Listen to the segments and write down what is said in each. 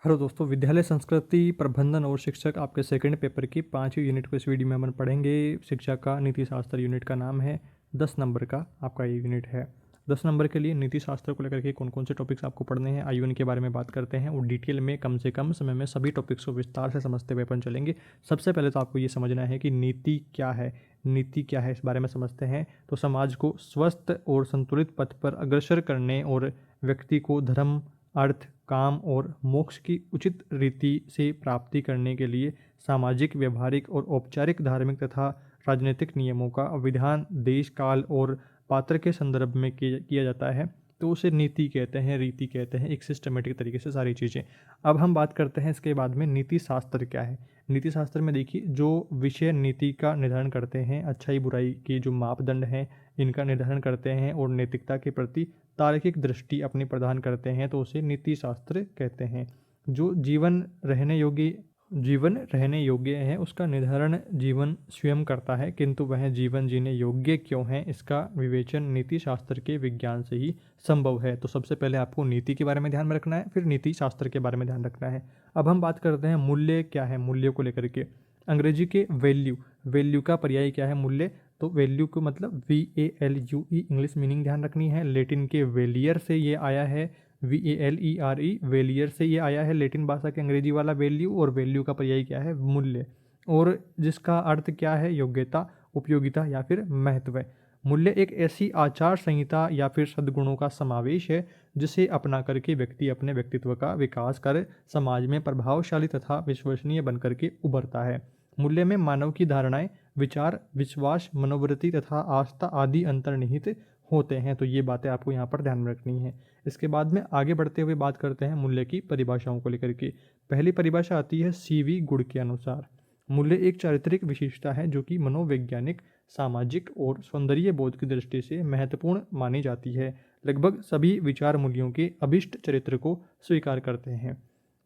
Hello दोस्तों, विद्यालय संस्कृति प्रबंधन और शिक्षक आपके सेकंड पेपर की 5वीं यूनिट को इस वीडियो में अपन पढ़ेंगे। शिक्षा का नीति शास्त्र यूनिट का नाम है। 10 नंबर का आपका ये यूनिट है। 10 नंबर के लिए नीति शास्त्र को लेकर के कौन कौन से टॉपिक्स आपको पढ़ने हैं, आइए उनके बारे में बात करते हैं और डिटेल में कम से कम समय में सभी टॉपिक्स को विस्तार से समझते हुए अपन चलेंगे। सबसे पहले तो आपको ये समझना है कि नीति क्या है। नीति क्या है, इस बारे में समझते हैं। तो समाज को स्वस्थ और संतुलित पथ पर अग्रसर करने और व्यक्ति को धर्म, अर्थ, काम और मोक्ष की उचित रीति से प्राप्ति करने के लिए सामाजिक, व्यवहारिक और औपचारिक, धार्मिक तथा राजनीतिक नियमों का विधान देश, काल और पात्र के संदर्भ में किया जाता है, तो उसे नीति कहते हैं, रीति कहते हैं। एक सिस्टमेटिक तरीके से सारी चीज़ें। अब हम बात करते हैं इसके बाद में नीति शास्त्र क्या है। नीति शास्त्र में देखिए, जो विषय नीति का निर्धारण करते हैं, अच्छाई बुराई के जो मापदंड हैं इनका निर्धारण करते हैं और नैतिकता के प्रति तार्किक दृष्टि अपनी प्रदान करते हैं, तो उसे नीति शास्त्र कहते हैं। जो जीवन रहने योग्य है उसका निर्धारण जीवन स्वयं करता है, किंतु वह जीवन जीने योग्य क्यों है इसका विवेचन नीति शास्त्र के विज्ञान से ही संभव है। तो सबसे पहले आपको नीति के बारे में ध्यान में रखना है, फिर नीति शास्त्र के बारे में ध्यान रखना है। अब हम बात करते हैं मूल्य क्या है। मूल्य को लेकर के अंग्रेजी के वैल्यू का पर्याय क्या है, मूल्य। तो वैल्यू को मतलब VALUE, इंग्लिश मीनिंग ध्यान रखनी है। लेटिन के वेलियर से ये आया है, VALERE, वेलियर से ये आया है लेटिन भाषा के अंग्रेजी वाला वैल्यू। और वैल्यू का पर्याय क्या है, मूल्य, और जिसका अर्थ क्या है, योग्यता, उपयोगिता या फिर महत्व। मूल्य एक ऐसी आचार संहिता या फिर सद्गुणों का समावेश है जिसे अपना करके व्यक्ति अपने व्यक्तित्व का विकास कर समाज में प्रभावशाली तथा विश्वसनीय बनकर के उभरता है। मूल्य में मानव की धारणाएं, विचार, विश्वास, मनोवृत्ति तथा आस्था आदि अंतर्निहित होते हैं। तो ये बातें आपको यहाँ पर ध्यान में रखनी है। इसके बाद में आगे बढ़ते हुए बात करते हैं मूल्य की परिभाषाओं को लेकर के। पहली परिभाषा आती है CV गुण के अनुसार। मूल्य एक चारित्रिक विशेषता है जो कि मनोवैज्ञानिक, सामाजिक और सौंदर्य बोध की दृष्टि से महत्वपूर्ण मानी जाती है। लगभग सभी विचार मूल्यों के अभिष्ट चरित्र को स्वीकार करते हैं।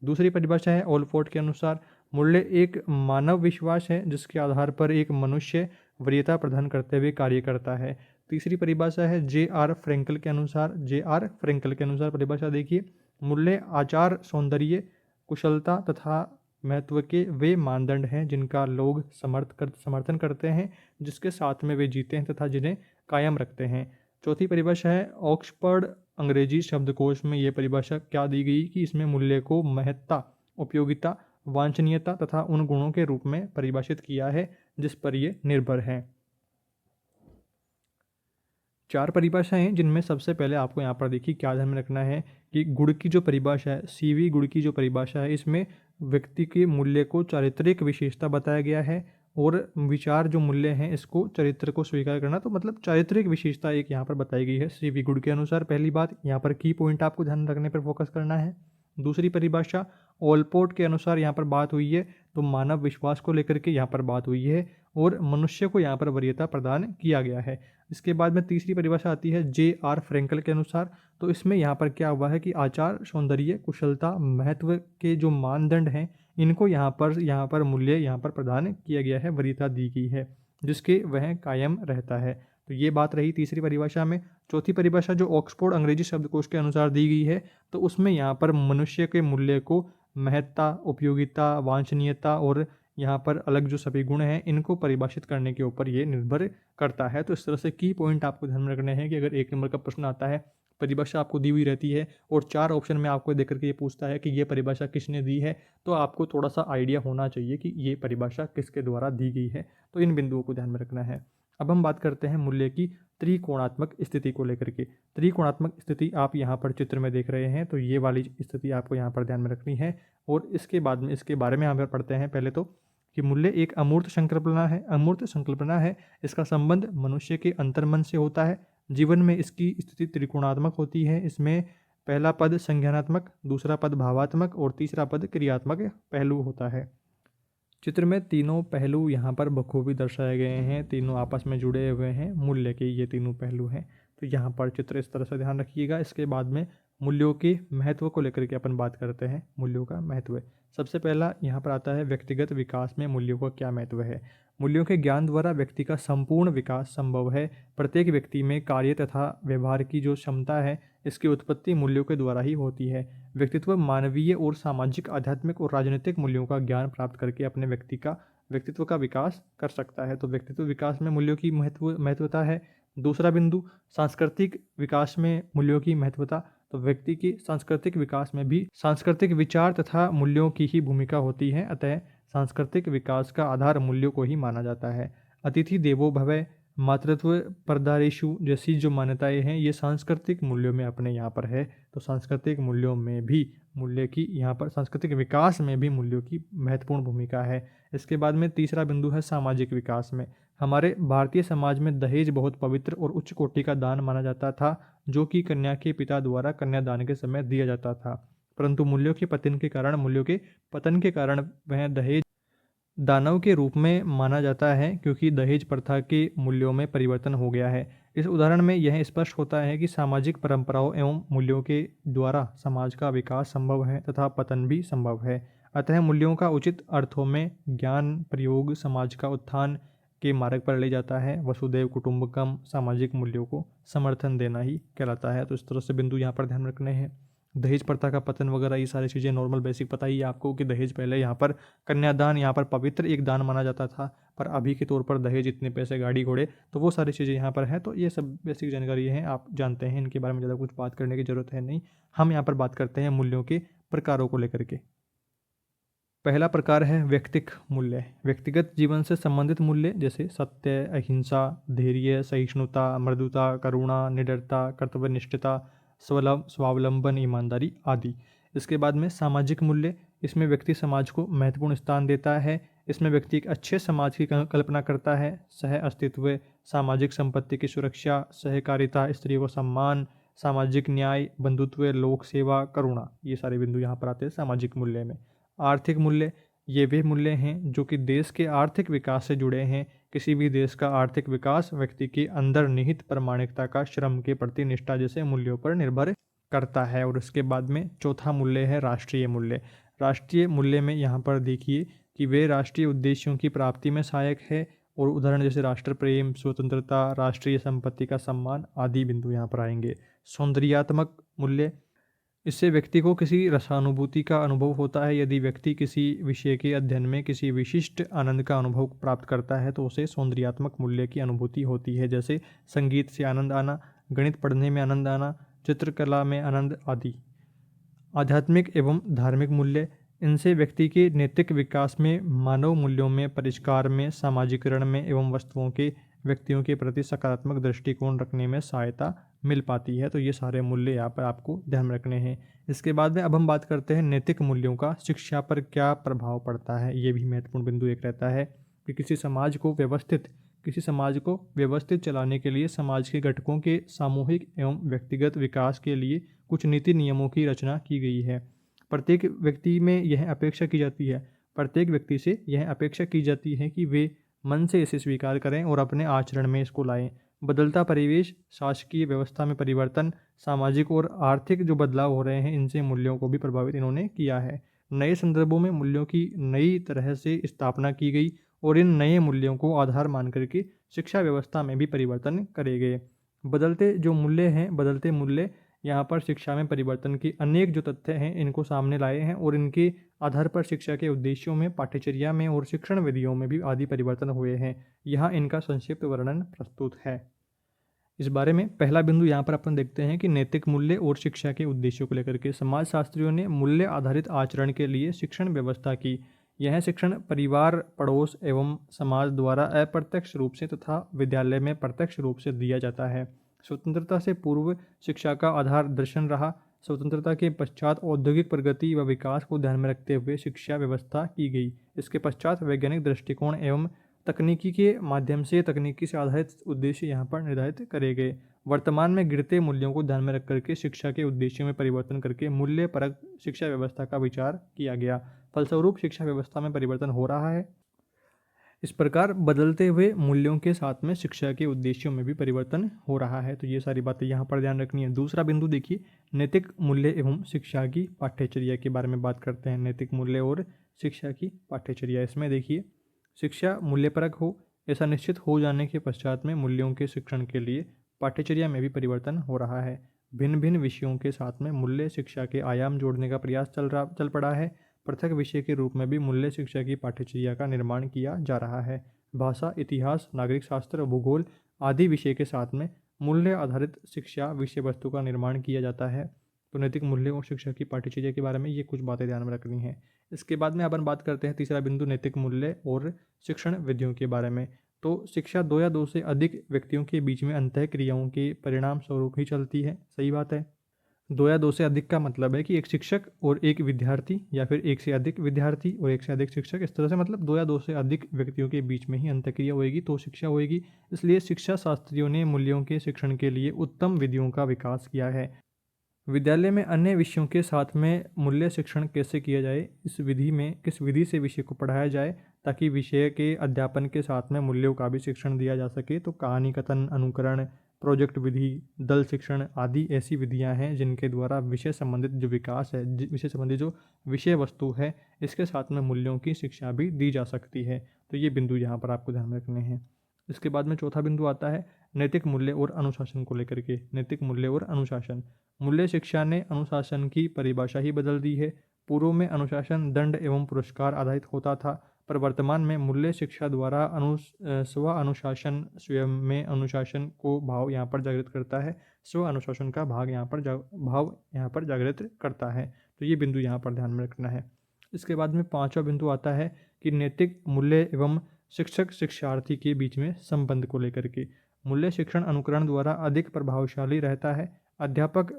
दूसरी परिभाषा है ओलपोर्ट के अनुसार। मूल्य एक मानव विश्वास है जिसके आधार पर एक मनुष्य वरीयता प्रदान करते हुए कार्य करता है। तीसरी परिभाषा है JR फ्रेंकल के अनुसार परिभाषा देखिए, मूल्य आचार, सौंदर्य, कुशलता तथा महत्व के वे मानदंड हैं जिनका लोग समर्थन करते हैं, जिसके साथ में वे जीते हैं तथा जिन्हें कायम रखते हैं। चौथी परिभाषा है ऑक्सफोर्ड अंग्रेजी शब्दकोश में ये परिभाषा क्या दी गई कि इसमें मूल्य को महत्ता, उपयोगिता, वांछनीयता तथा उन गुणों के रूप में परिभाषित किया है जिस पर ये निर्भर है। 4 परिभाषाएं जिनमें सबसे पहले आपको यहाँ पर देखिए क्या ध्यान में रखना है कि गुण की जो परिभाषा है, CV गुण की जो परिभाषा है, इसमें व्यक्ति के मूल्य को चारित्रिक विशेषता बताया गया है और विचार जो मूल्य हैं इसको चरित्र को स्वीकार करना, तो मतलब चारित्रिक विशेषता एक यहाँ पर बताई गई है CV गुण के अनुसार। पहली बात यहाँ पर की पॉइंट आपको ध्यान रखने पर फोकस करना है। दूसरी परिभाषा ओलपोर्ट के अनुसार यहाँ पर बात हुई है, तो मानव विश्वास को लेकर के यहाँ पर बात हुई है और मनुष्य को यहाँ पर वरीयता प्रदान किया गया है। इसके बाद में तीसरी परिभाषा आती है JR फ्रेंकल के अनुसार। तो इसमें यहाँ पर क्या हुआ है कि आचार, सौंदर्य, कुशलता, महत्व के जो मानदंड हैं इनको यहाँ पर मूल्य यहाँ पर प्रदान किया गया है, वरीयता दी गई है जिसके वह कायम रहता है। तो ये बात रही तीसरी परिभाषा में। चौथी परिभाषा जो ऑक्सफोर्ड अंग्रेजी शब्दकोश के अनुसार दी गई है, तो उसमें यहाँ पर मनुष्य के मूल्य को महत्ता, उपयोगिता, वांछनीयता और यहाँ पर अलग जो सभी गुण हैं इनको परिभाषित करने के ऊपर ये निर्भर करता है। तो इस तरह से की पॉइंट आपको ध्यान में रखने हैं कि अगर 1 नंबर का प्रश्न आता है, परिभाषा आपको दी हुई रहती है और 4 ऑप्शन में आपको देख करके ये पूछता है कि ये परिभाषा किसने दी है, तो आपको थोड़ा सा आइडिया होना चाहिए कि ये परिभाषा किसके द्वारा दी गई है। तो इन बिंदुओं को ध्यान में रखना है। अब हम बात करते हैं मूल्य की त्रिकोणात्मक स्थिति को लेकर के। त्रिकोणात्मक स्थिति आप यहाँ पर चित्र में देख रहे हैं, तो ये वाली स्थिति आपको यहाँ पर ध्यान में रखनी है। और इसके बाद में इसके बारे में यहाँ पर पढ़ते हैं पहले तो कि मूल्य एक अमूर्त संकल्पना है। इसका संबंध मनुष्य के अंतर्मन से होता है। जीवन में इसकी स्थिति त्रिकोणात्मक होती है। इसमें पहला पद संज्ञानात्मक, दूसरा पद भावात्मक और तीसरा पद क्रियात्मक पहलू होता है। चित्र में तीनों पहलू यहाँ पर बखूबी दर्शाए गए हैं, तीनों आपस में जुड़े हुए हैं, मूल्य के ये तीनों पहलू हैं। तो यहाँ पर चित्र इस तरह से ध्यान रखिएगा। इसके बाद में मूल्यों के महत्व को लेकर के अपन बात करते हैं। मूल्यों का महत्व सबसे पहला यहाँ पर आता है, व्यक्तिगत विकास में मूल्यों का क्या महत्व है। मूल्यों के ज्ञान द्वारा व्यक्ति का संपूर्ण विकास संभव है। प्रत्येक व्यक्ति में कार्य तथा व्यवहार की जो क्षमता है इसकी उत्पत्ति मूल्यों के द्वारा ही होती है। व्यक्तित्व मानवीय और सामाजिक, आध्यात्मिक और राजनीतिक मूल्यों का ज्ञान प्राप्त करके अपने व्यक्तित्व का विकास कर सकता है। तो व्यक्तित्व विकास में मूल्यों की महत्वता है। दूसरा बिंदु, सांस्कृतिक विकास में मूल्यों की महत्वता। तो व्यक्ति की सांस्कृतिक विकास में भी सांस्कृतिक विचार तथा मूल्यों की ही भूमिका होती है। अतः सांस्कृतिक विकास का आधार मूल्यों को ही माना जाता है। अतिथि देवो भव, मातृत्व परदारेषु जैसी जो मान्यताएं हैं, ये सांस्कृतिक मूल्यों में अपने यहाँ पर है। तो सांस्कृतिक मूल्यों में भी मूल्य की यहाँ पर सांस्कृतिक विकास में भी मूल्यों की महत्वपूर्ण भूमिका है। इसके बाद में तीसरा बिंदु है सामाजिक विकास में। हमारे भारतीय समाज में दहेज बहुत पवित्र और उच्च कोटि का दान माना जाता था, जो कि कन्या के पिता द्वारा कन्यादान के समय दिया जाता था। परंतु मूल्यों के पतन के कारण वह दहेज दानव के रूप में माना जाता है, क्योंकि दहेज प्रथा के मूल्यों में परिवर्तन हो गया है। इस उदाहरण में यह स्पष्ट होता है कि सामाजिक परंपराओं एवं मूल्यों के द्वारा समाज का विकास संभव है तथा पतन भी संभव है। अतः मूल्यों का उचित अर्थों में ज्ञान प्रयोग समाज का उत्थान के मार्ग पर ले जाता है। वसुदैव कुटुंबकम सामाजिक मूल्यों को समर्थन देना ही कहलाता है। तो इस तरह से बिंदु यहाँ पर ध्यान रखने हैं। दहेज प्रथा का पतन वगैरह ये सारी चीज़ें नॉर्मल बेसिक पता ही है आपको कि दहेज पहले यहाँ पर कन्यादान यहाँ पर पवित्र एक दान माना जाता था, पर अभी के तौर पर दहेज इतने पैसे, गाड़ी घोड़े, तो वो सारी चीज़ें यहाँ पर है। तो ये सब बेसिक जानकारी है, आप जानते हैं, इनके बारे में ज़्यादा कुछ बात करने की ज़रूरत है नहीं। हम यहाँ पर बात करते हैं मूल्यों के प्रकारों को लेकर के। पहला प्रकार है व्यक्तिक मूल्य। व्यक्तिगत जीवन से संबंधित मूल्य जैसे सत्य, अहिंसा, धैर्य, सहिष्णुता, मृदुता, करुणा, निडरता, कर्तव्यनिष्ठता, स्वावलंबन, ईमानदारी आदि। इसके बाद में सामाजिक मूल्य। इसमें व्यक्ति समाज को महत्वपूर्ण स्थान देता है। इसमें व्यक्ति एक अच्छे समाज की कल्पना करता है। सह अस्तित्व, सामाजिक संपत्ति की सुरक्षा, सहकारिता, स्त्रियों को सम्मान, सामाजिक न्याय, बंधुत्व, लोक सेवा, करुणा, ये सारे बिंदु यहाँ पर आते हैं सामाजिक मूल्य में। आर्थिक मूल्य, ये वे मूल्य हैं जो कि देश के आर्थिक विकास से जुड़े हैं। किसी भी देश का आर्थिक विकास व्यक्ति के अंदर निहित प्रामाणिकता का, श्रम के प्रति निष्ठा जैसे मूल्यों पर निर्भर करता है। और उसके बाद में चौथा मूल्य है राष्ट्रीय मूल्य। राष्ट्रीय मूल्य में यहाँ पर देखिए कि वे राष्ट्रीय उद्देश्यों की प्राप्ति में सहायक है। और उदाहरण जैसे राष्ट्र प्रेम, स्वतंत्रता, राष्ट्रीय संपत्ति का सम्मान आदि बिंदु यहाँ पर आएंगे। सौंदर्यात्मक मूल्य, इससे व्यक्ति को किसी रसानुभूति का अनुभव होता है। यदि व्यक्ति किसी विषय के अध्ययन में किसी विशिष्ट आनंद का अनुभव प्राप्त करता है तो उसे सौंदर्यात्मक मूल्य की अनुभूति होती है, जैसे संगीत से आनंद आना, गणित पढ़ने में आनंद आना, चित्रकला में आनंद आदि। आध्यात्मिक एवं धार्मिक मूल्य, इनसे व्यक्ति के नैतिक विकास में, मानव मूल्यों में, परिष्कार में, सामाजिकरण में एवं वस्तुओं के, व्यक्तियों के प्रति सकारात्मक दृष्टिकोण रखने में सहायता मिल पाती है। तो ये सारे मूल्य यहाँ पर आपको ध्यान रखने हैं। इसके बाद में अब हम बात करते हैं नैतिक मूल्यों का शिक्षा पर क्या प्रभाव पड़ता है। ये भी महत्वपूर्ण बिंदु एक रहता है कि किसी समाज को व्यवस्थित चलाने के लिए समाज के घटकों के सामूहिक एवं व्यक्तिगत विकास के लिए कुछ नीति नियमों की रचना की गई है। प्रत्येक व्यक्ति से यह अपेक्षा की जाती है कि वे मन से इसे स्वीकार करें और अपने आचरण में इसको लाएं। बदलता परिवेश, शासकीय व्यवस्था में परिवर्तन, सामाजिक और आर्थिक जो बदलाव हो रहे हैं, इनसे मूल्यों को भी प्रभावित इन्होंने किया है। नए संदर्भों में मूल्यों की नई तरह से स्थापना की गई और इन नए मूल्यों को आधार मान करके शिक्षा व्यवस्था में भी परिवर्तन करे गए। बदलते मूल्य यहाँ पर शिक्षा में परिवर्तन की अनेक जो तथ्य हैं इनको सामने लाए हैं और इनके आधार पर शिक्षा के उद्देश्यों में, पाठ्यचर्या में और शिक्षण विधियों में भी आदि परिवर्तन हुए हैं। यहाँ इनका संक्षिप्त वर्णन प्रस्तुत है। इस बारे में पहला बिंदु यहाँ पर अपन देखते हैं कि नैतिक मूल्य और शिक्षा के उद्देश्यों को लेकर के समाजशास्त्रियों ने मूल्य आधारित आचरण के लिए शिक्षण व्यवस्था की। यह शिक्षण परिवार, पड़ोस एवं समाज द्वारा अप्रत्यक्ष रूप से तथा विद्यालय में प्रत्यक्ष रूप से दिया जाता है। स्वतंत्रता से पूर्व शिक्षा का आधार दर्शन रहा। स्वतंत्रता के पश्चात औद्योगिक प्रगति व विकास को ध्यान में रखते हुए शिक्षा व्यवस्था की गई। इसके पश्चात वैज्ञानिक दृष्टिकोण एवं तकनीकी के माध्यम से तकनीकी से आधारित उद्देश्य यहाँ पर निर्धारित करे गए। वर्तमान में गिरते मूल्यों को ध्यान में रख करके शिक्षा के उद्देश्यों में परिवर्तन करके मूल्य परक शिक्षा व्यवस्था का विचार किया गया। फलस्वरूप शिक्षा व्यवस्था में परिवर्तन हो रहा है। इस प्रकार बदलते हुए मूल्यों के साथ में शिक्षा के उद्देश्यों में भी परिवर्तन हो रहा है। तो ये सारी बातें यहाँ पर ध्यान रखनी है। दूसरा बिंदु देखिए, नैतिक मूल्य एवं शिक्षा की पाठ्यचर्या के बारे में बात करते हैं। नैतिक मूल्य और शिक्षा की पाठ्यचर्या, इसमें देखिए शिक्षा मूल्यपरक हो, ऐसा निश्चित हो जाने के पश्चात में मूल्यों के शिक्षण के लिए पाठ्यचर्या में भी परिवर्तन हो रहा है। भिन्न भिन्न विषयों के साथ में मूल्य शिक्षा के आयाम जोड़ने का प्रयास चल पड़ा है। पृथक विषय के रूप में भी मूल्य शिक्षा की पाठ्यचर्या का निर्माण किया जा रहा है। भाषा, इतिहास, नागरिक शास्त्र, भूगोल आदि विषय के साथ में मूल्य आधारित शिक्षा विषय वस्तु का निर्माण किया जाता है। तो नैतिक मूल्य और शिक्षा की पाठ्यचर्या के बारे में ये कुछ बातें ध्यान में रखनी है। इसके बाद में अपन बात करते हैं तीसरा बिंदु, नैतिक मूल्य और शिक्षण विधियों के बारे में। तो शिक्षा दो या दो से अधिक व्यक्तियों के बीच में अंतः क्रियाओं के परिणाम स्वरूप ही चलती है। सही बात है। दो या दो से अधिक का मतलब है कि एक शिक्षक और एक विद्यार्थी, या फिर एक से अधिक विद्यार्थी और एक से अधिक शिक्षक, इस तरह से मतलब दो या दो से अधिक व्यक्तियों के बीच में ही अंतःक्रिया होएगी तो शिक्षा होएगी। इसलिए शिक्षा शास्त्रियों ने मूल्यों के शिक्षण के लिए उत्तम विधियों का विकास किया है। विद्यालय में अन्य विषयों के साथ में मूल्य शिक्षण कैसे किया जाए, किस विधि से विषय को पढ़ाया जाए ताकि विषय के अध्यापन के साथ में मूल्यों का भी शिक्षण दिया जा सके। तो कहानी कथन, अनुकरण, प्रोजेक्ट विधि, दल शिक्षण आदि ऐसी विधियां हैं जिनके द्वारा विषय संबंधित जो विकास है, विषय संबंधित जो विषय वस्तु है, इसके साथ में मूल्यों की शिक्षा भी दी जा सकती है। तो ये बिंदु यहाँ पर आपको ध्यान में रखने हैं। इसके बाद में चौथा बिंदु आता है नैतिक मूल्य और अनुशासन को लेकर के। नैतिक मूल्य और अनुशासन, मूल्य शिक्षा ने अनुशासन की परिभाषा ही बदल दी है। पूर्व में अनुशासन दंड एवं पुरस्कार आधारित होता था, पर वर्तमान में मूल्य शिक्षा द्वारा स्व अनुशासन, स्वयं में अनुशासन को भाव यहाँ पर जागृत करता है। स्व अनुशासन का भाव यहाँ पर जागृत करता है। तो ये बिंदु यहाँ पर ध्यान में रखना है। इसके बाद में पांचवा बिंदु आता है कि नैतिक मूल्य एवं शिक्षक शिक्षार्थी के बीच में संबंध को लेकर के। मूल्य शिक्षण अनुकरण द्वारा अधिक प्रभावशाली रहता है। अध्यापक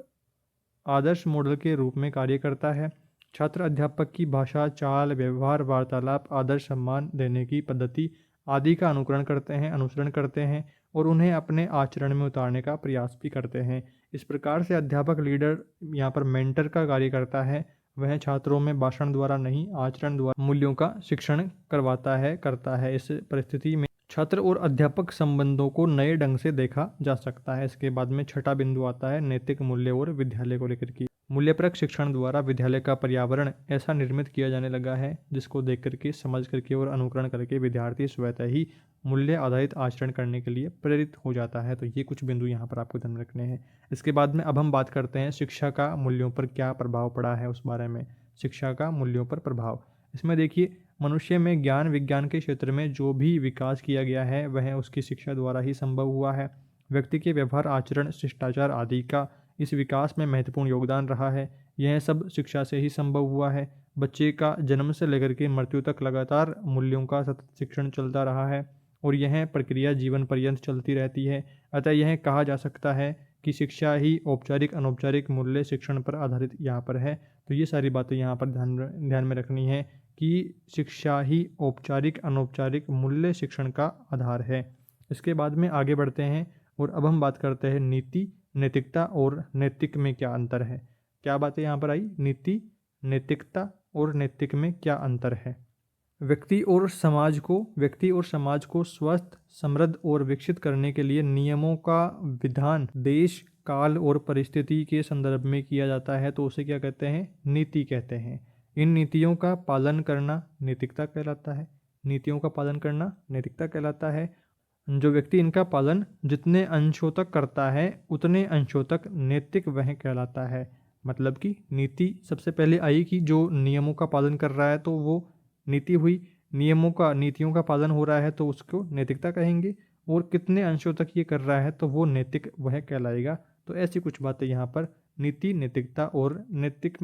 आदर्श मॉडल के रूप में कार्य करता है। छात्र अध्यापक की भाषा, चाल, व्यवहार, वार्तालाप, आदर, सम्मान देने की पद्धति आदि का अनुसरण करते हैं और उन्हें अपने आचरण में उतारने का प्रयास भी करते हैं। इस प्रकार से अध्यापक लीडर यहाँ पर मेंटर का कार्य करता है। वह छात्रों में भाषण द्वारा नहीं, आचरण द्वारा मूल्यों का शिक्षण करता है। इस परिस्थिति में छात्र और अध्यापक संबंधों को नए ढंग से देखा जा सकता है। इसके बाद में छठा बिंदु आता है नैतिक मूल्य और विद्यालय को लेकर के। मूल्यपरक शिक्षण द्वारा विद्यालय का पर्यावरण ऐसा निर्मित किया जाने लगा है जिसको देख करके, समझ करके और अनुकरण करके विद्यार्थी स्वतः ही मूल्य आधारित आचरण करने के लिए प्रेरित हो जाता है। तो ये कुछ बिंदु यहाँ पर आपको ध्यान रखने हैं। इसके बाद में अब हम बात करते हैं शिक्षा का मूल्यों पर क्या प्रभाव पड़ा है उस बारे में। शिक्षा का मूल्यों पर प्रभाव, इसमें देखिए मनुष्य में ज्ञान विज्ञान के क्षेत्र में जो भी विकास किया गया है वह उसकी शिक्षा द्वारा ही संभव हुआ है। व्यक्ति के व्यवहार, आचरण, शिष्टाचार आदि का इस विकास में महत्वपूर्ण योगदान रहा है। यह सब शिक्षा से ही संभव हुआ है। बच्चे का जन्म से लेकर के मृत्यु तक लगातार मूल्यों का सतत शिक्षण चलता रहा है और यह प्रक्रिया जीवन पर्यंत चलती रहती है। अतः यह कहा जा सकता है कि शिक्षा ही औपचारिक अनौपचारिक मूल्य शिक्षण पर आधारित यहाँ पर है। तो ये सारी बातें यहाँ पर ध्यान में रखनी है कि शिक्षा ही औपचारिक अनौपचारिक मूल्य शिक्षण का आधार है। इसके बाद में आगे बढ़ते हैं और अब हम बात करते हैं नीति, नैतिकता और नैतिक में क्या अंतर है। क्या बातें यहाँ पर आई, नीति, नैतिकता और नैतिक में क्या अंतर है। व्यक्ति और समाज को स्वस्थ, समृद्ध और विकसित करने के लिए नियमों का विधान देश, काल और परिस्थिति के संदर्भ में किया जाता है तो उसे क्या कहते हैं, नीति कहते हैं। इन नीतियों का पालन करना नैतिकता कहलाता है। नीतियों का पालन करना नैतिकता कहलाता है। जो व्यक्ति इनका पालन जितने अंशों तक करता है उतने अंशों तक नैतिक वह कहलाता है। मतलब कि नीति सबसे पहले आई कि जो नियमों का पालन कर रहा है तो वो नीति हुई। नीतियों का पालन हो रहा है तो उसको नैतिकता कहेंगे, और कितने अंशों तक ये कर रहा है तो वो नैतिक वह कहलाएगा। तो ऐसी कुछ बातें यहाँ पर नीति, नैतिकता और नैतिक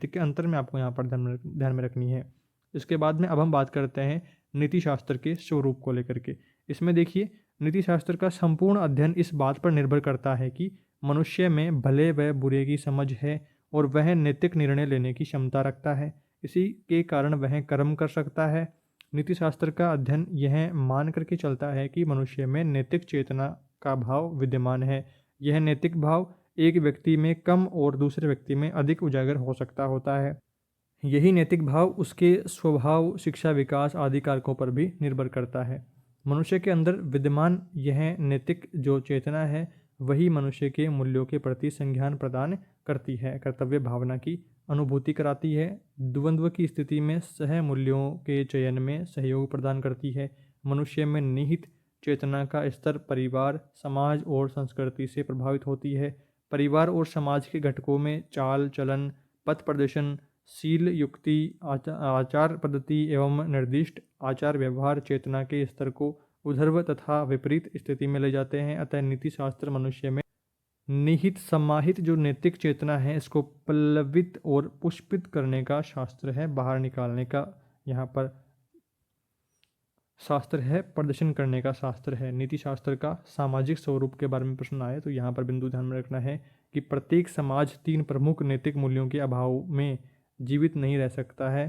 के अंतर में आपको यहाँ पर ध्यान में रखनी है। इसके बाद में अब हम बात करते हैं नीति शास्त्र के स्वरूप को लेकर के। इसमें देखिए नीति शास्त्र का संपूर्ण अध्ययन इस बात पर निर्भर करता है कि मनुष्य में भले व बुरे की समझ है और वह नैतिक निर्णय लेने की क्षमता रखता है। इसी के कारण वह कर्म कर सकता है। नीति शास्त्र का अध्ययन यह मान करके चलता है कि मनुष्य में नैतिक चेतना का भाव विद्यमान है। यह नैतिक भाव एक व्यक्ति में कम और दूसरे व्यक्ति में अधिक उजागर होता है। यही नैतिक भाव उसके स्वभाव, शिक्षा, विकास आदि कारकों पर भी निर्भर करता है। मनुष्य के अंदर विद्यमान यह नैतिक जो चेतना है वही मनुष्य के मूल्यों के प्रति संज्ञान प्रदान करती है, कर्तव्य भावना की अनुभूति कराती है, द्वंद्व की स्थिति में सह मूल्यों के चयन में सहयोग प्रदान करती है। मनुष्य में निहित चेतना का स्तर परिवार, समाज और संस्कृति से प्रभावित होती है। परिवार और समाज के घटकों में चाल चलन, पथ प्रदर्शन, शील युक्ति, आचार पद्धति एवं निर्दिष्ट आचार व्यवहार चेतना के स्तर को ऊर्ध्व तथा विपरीत स्थिति में ले जाते हैं। अतः नीति शास्त्र मनुष्य में निहित समाहित जो नैतिक चेतना है इसको पल्लवित और पुष्पित करने का शास्त्र है, बाहर निकालने का यहाँ पर शास्त्र है, प्रदर्शन करने का शास्त्र है। नीति शास्त्र का सामाजिक स्वरूप के बारे में प्रश्न आए तो यहाँ पर बिंदु ध्यान में रखना है कि प्रत्येक समाज 3 प्रमुख नैतिक मूल्यों के अभाव में जीवित नहीं रह सकता है।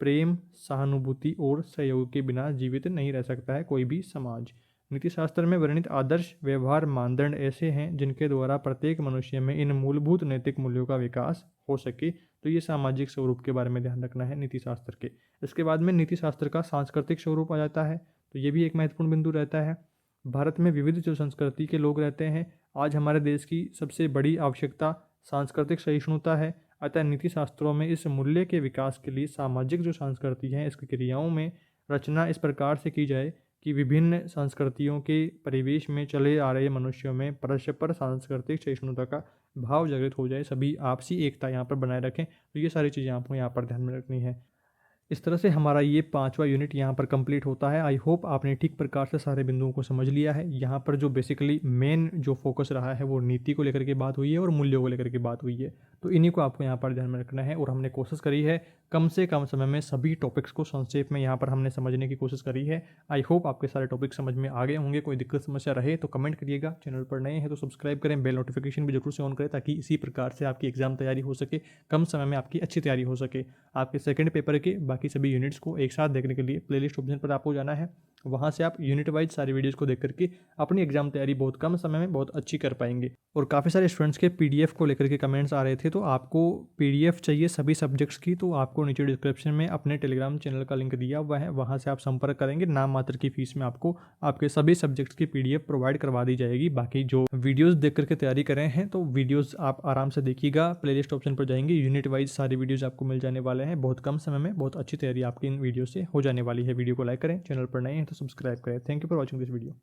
प्रेम, सहानुभूति और सहयोग के बिना जीवित नहीं रह सकता है कोई भी समाज। नीति शास्त्र में वर्णित आदर्श व्यवहार मानदंड ऐसे हैं जिनके द्वारा प्रत्येक मनुष्य में इन मूलभूत नैतिक मूल्यों का विकास हो सके। तो ये सामाजिक स्वरूप के बारे में ध्यान रखना है नीति शास्त्र के। इसके बाद में नीति शास्त्र का सांस्कृतिक स्वरूप आ जाता है, तो ये भी एक महत्वपूर्ण बिंदु रहता है। भारत में विविध जो संस्कृति के लोग रहते हैं, आज हमारे देश की सबसे बड़ी आवश्यकता सांस्कृतिक सहिष्णुता है। अतः नीति शास्त्रों में इस मूल्य के विकास के लिए सामाजिक जो संस्कृति है इसकी क्रियाओं में रचना इस प्रकार से की जाए कि विभिन्न संस्कृतियों के परिवेश में चले आ रहे मनुष्यों में परस्पर सांस्कृतिक सहिष्णुता का भाव जागृत हो जाए, सभी आपसी एकता यहाँ पर बनाए रखें। तो ये सारी चीज़ें आपको यहाँ पर ध्यान में रखनी है। इस तरह से हमारा ये 5वां यूनिट यहाँ पर कंप्लीट होता है। आई होप आपने ठीक प्रकार से सारे बिंदुओं को समझ लिया है। यहाँ पर जो बेसिकली मेन जो फोकस रहा है वो नीति को लेकर के बात हुई है और मूल्यों को लेकर के बात हुई है, तो इन्हीं को आपको यहाँ पर ध्यान में रखना है। और हमने कोशिश करी है कम से कम समय में सभी टॉपिक्स को संक्षेप में यहाँ पर हमने समझने की कोशिश करी है। आई होप आपके सारे टॉपिक समझ में आ गए होंगे। कोई दिक्कत समस्या रहे तो कमेंट करिएगा। चैनल पर नए हैं तो सब्सक्राइब करें, बेल नोटिफिकेशन भी जरूर से ऑन करें ताकि इसी प्रकार से आपकी एग्जाम तैयारी हो सके, कम समय में आपकी अच्छी तैयारी हो सके। आपके सेकंड पेपर के बाकी सभी यूनिट्स को एक साथ देखने के लिए प्लेलिस्ट ऑप्शन पर आपको जाना है, वहाँ से आप यूनिट वाइज सारी वीडियोस को देख करके अपनी एग्जाम तैयारी बहुत कम समय में बहुत अच्छी कर पाएंगे। और काफ़ी सारे स्टूडेंट्स के पीडीएफ को लेकर के कमेंट्स आ रहे थे, तो आपको पीडीएफ चाहिए सभी सब्जेक्ट्स की तो आपको नीचे डिस्क्रिप्शन में अपने टेलीग्राम चैनल का लिंक दिया हुआ है, वहाँ से आप संपर्क करेंगे। नाम मात्र की फीस में आपको आपके सभी सब्जेक्ट्स की पीडीएफ प्रोवाइड करवा दी जाएगी। बाकी जो वीडियोज़ देख करके तैयारी कर रहे हैं तो वीडियोज़ आप आराम से देखिएगा, प्लेलिस्ट ऑप्शन पर जाएंगे, यूनिट वाइज सारी वीडियोज़ आपको मिल जाने वाले हैं। बहुत कम समय में बहुत अच्छी तैयारी आपकी इन वीडियो से हो जाने वाली है। वीडियो को लाइक करें, चैनल पर नए हैं तो सब्सक्राइब करें। Thank you for watching this video.